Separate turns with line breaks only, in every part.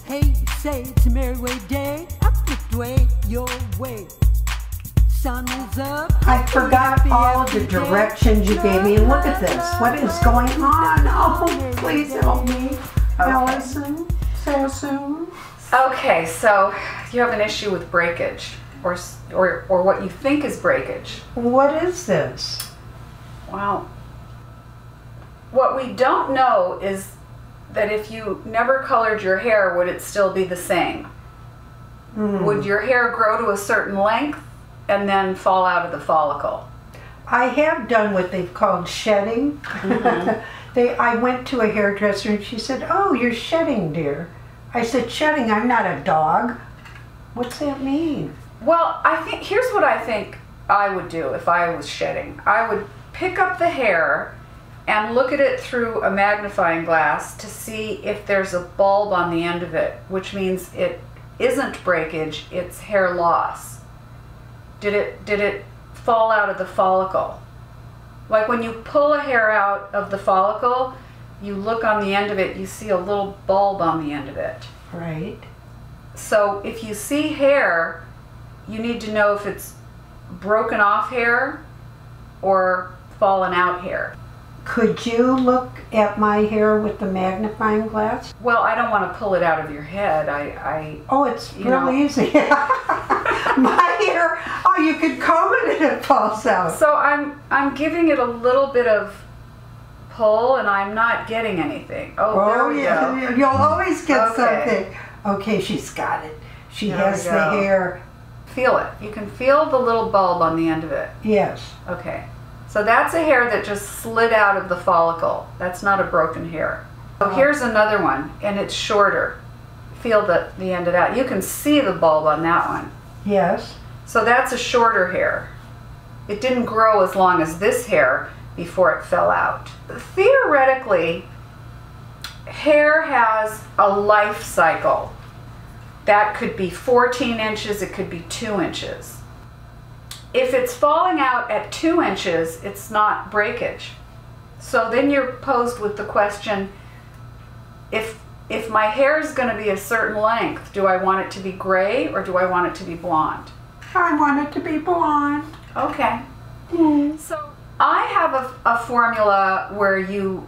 Hey, you say it's a merry way day. I flipped way your way. Sun is up.
I forgot all of the directions you gave me, and look at this. What is going on? Oh, please help me. Alison Sassoon.
Okay, so you have an issue with breakage, or what you think is breakage.
What is this?
Well, what we don't know is that if you never colored your hair, would it still be the same? Would your hair grow to a certain length and then fall out of the follicle?
I have done what they've called shedding. I went to a hairdresser and she said, "Oh, you're shedding, dear." I said, "Shedding? I'm not a dog." What's that mean?
Well, here's what I think I would do if I was shedding. I would pick up the hair and look at it through a magnifying glass to see if there's a bulb on the end of it, which means it isn't breakage, it's hair loss. Did it fall out of the follicle? Like when you pull a hair out of the follicle, you look on the end of it, you see a little bulb on the end of it.
Right.
So if you see hair, you need to know if it's broken off hair or fallen out hair.
Could you look at my hair with the magnifying glass?
Well, I don't want to pull it out of your head.
Oh, it's real easy. My hair, oh, you could comb it and it falls out.
So I'm giving it a little bit of pull and I'm not getting anything. Oh, there we go.
You'll always get something. Okay, she's got it. She has the hair.
Feel it. You can feel the little bulb on the end of it.
Yes.
Okay. So that's a hair that just slid out of the follicle. That's not a broken hair. So here's another one, and it's shorter. Feel the end of that. You can see the bulb on that one.
Yes.
So that's a shorter hair. It didn't grow as long as this hair before it fell out. Theoretically, hair has a life cycle. That could be 14 inches, it could be 2 inches. If it's falling out at 2 inches, it's not breakage. So then you're posed with the question, if my hair is going to be a certain length, do I want it to be gray or do I want it to be blonde?
I want it to be blonde.
Okay. So I have a formula where you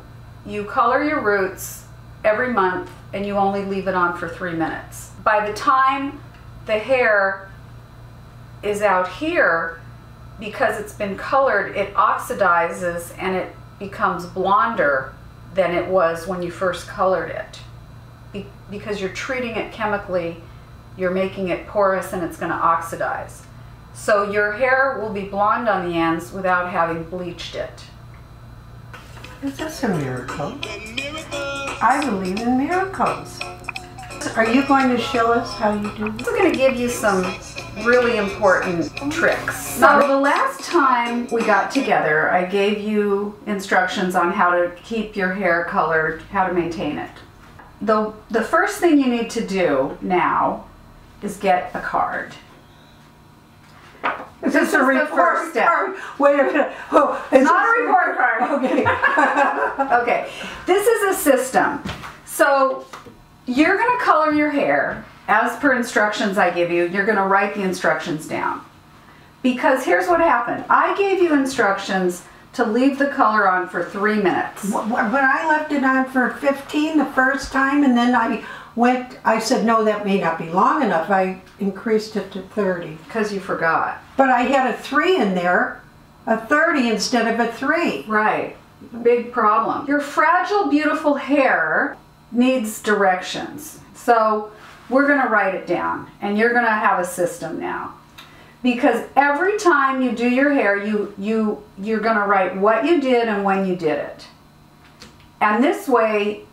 color your roots every month and you only leave it on for 3 minutes. By the time the hair is out here, because it's been colored, it oxidizes and it becomes blonder than it was when you first colored it. Because you're treating it chemically, you're making it porous and it's going to oxidize. So your hair will be blonde on the ends without having bleached it.
Is this a miracle? I believe in miracles. Are you going to show us how you do this?
I'm going to give you some really important tricks. So the last time we got together, I gave you instructions on how to keep your hair colored, how to maintain it. The first thing you need to do now is get a card.
Is this a report card? Wait a minute. Oh,
it's not a report card.
Okay.
Okay. This is a system. So you're going to color your hair as per instructions I give you. You're going to write the instructions down. Because here's what happened. I gave you instructions to leave the color on for 3 minutes.
But I left it on for 15 the first time, and then I said, no, that may not be long enough. I increased it to 30.
Because you forgot.
But I had a 3 in there, a 30 instead of a 3.
Right. Big problem. Your fragile, beautiful hair needs directions. So we're going to write it down, and you're going to have a system now. Because every time you do your hair, you're going to write what you did and when you did it. And this way,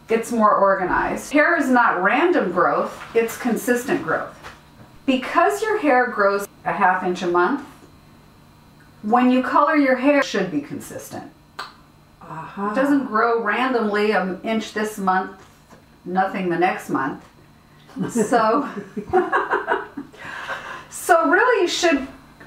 it's more organized. Hair is not random growth, it's consistent growth. Because your hair grows a ½ inch a month, when you color your hair, it should be consistent. It doesn't grow randomly an inch this month, nothing the next month. So, so really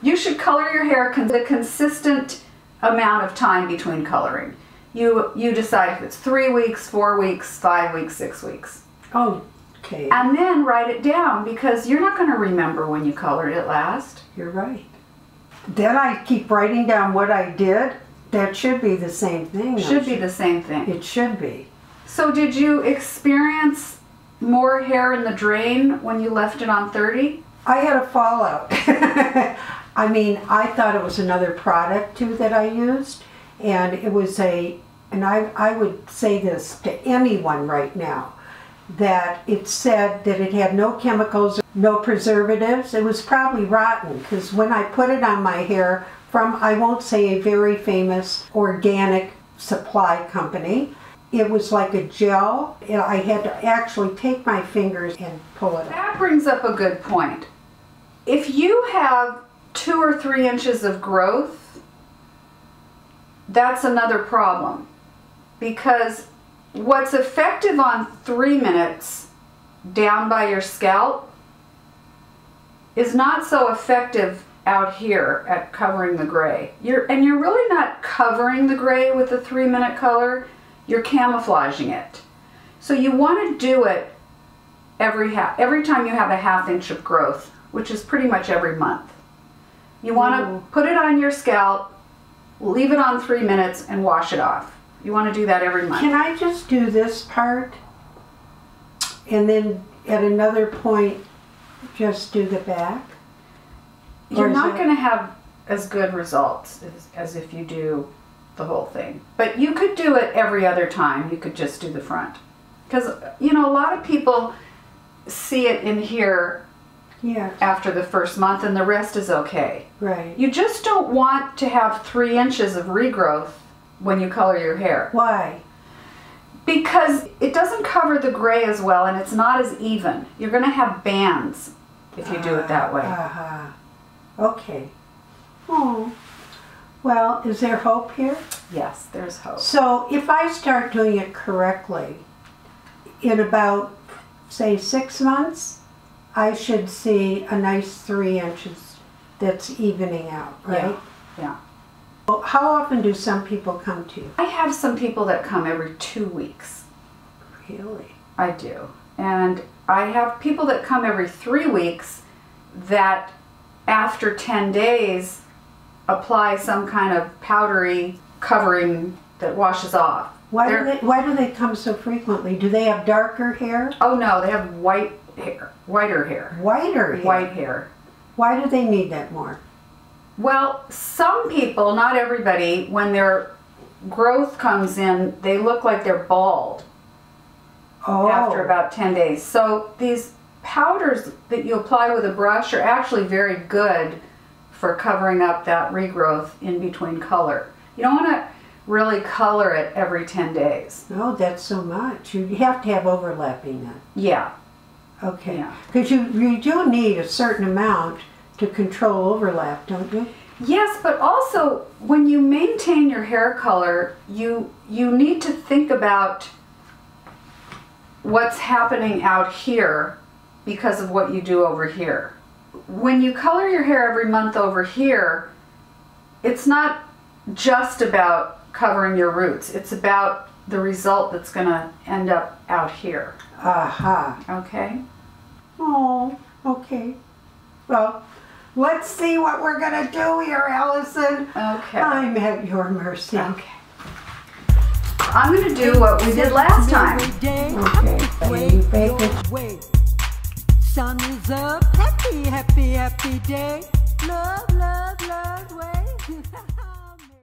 you should color your hair a consistent amount of time between coloring. You decide if it's 3 weeks, 4 weeks, 5 weeks, 6 weeks.
Oh, Okay.
And then write it down, because you're not going to remember when you colored it last.
You're right. Then I keep writing down what I did. That should be the same thing.
Should be the same thing.
It should be.
So did you experience more hair in the drain when you left it on 30?
I had a fallout. I mean, I thought it was another product too that I used, and it was and I would say this to anyone right now, that it said that it had no chemicals, no preservatives. It was probably rotten, because when I put it on my hair from, I won't say a very famous organic supply company, it was like a gel. I had to actually take my fingers and pull it out.
That brings up a good point. If you have 2 or 3 inches of growth, that's another problem, because what's effective on 3 minutes down by your scalp is not so effective out here at covering the gray. You're really not covering the gray with the 3-minute color, you're camouflaging it. So you want to do it every time you have a 1/2 inch of growth, which is pretty much every month. You want to put it on your scalp, leave it on 3 minutes, and wash it off. You want to do that every month.
Can I just do this part and then at another point just do the back?
You're not going to have as good results as if you do the whole thing. But you could do it every other time. You could just do the front. Because, you know, a lot of people see it in here after the first month, and the rest is okay.
Right.
You just don't want to have 3 inches of regrowth when you color your hair.
Why?
Because it doesn't cover the gray as well, and it's not as even. You're going to have bands if you do it that way.
Okay. Oh. Well, is there hope here?
Yes, there's hope.
So if I start doing it correctly, in about, say, 6 months, I should see a nice 3 inches that's evening out, right?
Yeah.
Well, how often do some people come to you?
I have some people that come every 2 weeks.
Really?
I do. And I have people that come every 3 weeks that after 10 days apply some kind of powdery covering that washes off.
Why do they come so frequently? Do they have darker hair?
Oh no, they have white hair, whiter hair.
Whiter hair?
White hair.
Why do they need that more?
Well, some people, not everybody, when their growth comes in, they look like they're bald after about 10 days. So these powders that you apply with a brush are actually very good for covering up that regrowth in between color. You don't want to really color it every 10 days.
No, that's so much. You have to have overlapping then.
Yeah.
Okay.
Yeah.
Because you do need a certain amount to control overlap, don't you?
Yes, but also when you maintain your hair color, you need to think about what's happening out here because of what you do over here. When you color your hair every month over here, it's not just about covering your roots. It's about the result that's going to end up out here.
Aha.
Okay?
Oh, okay. Well, let's see what we're going to do here, Alison.
Okay.
I'm at your mercy.
Okay. I'm going to do what we did last time.
Okay. You bake it.
Sun is up, happy, happy, happy day. Love, love.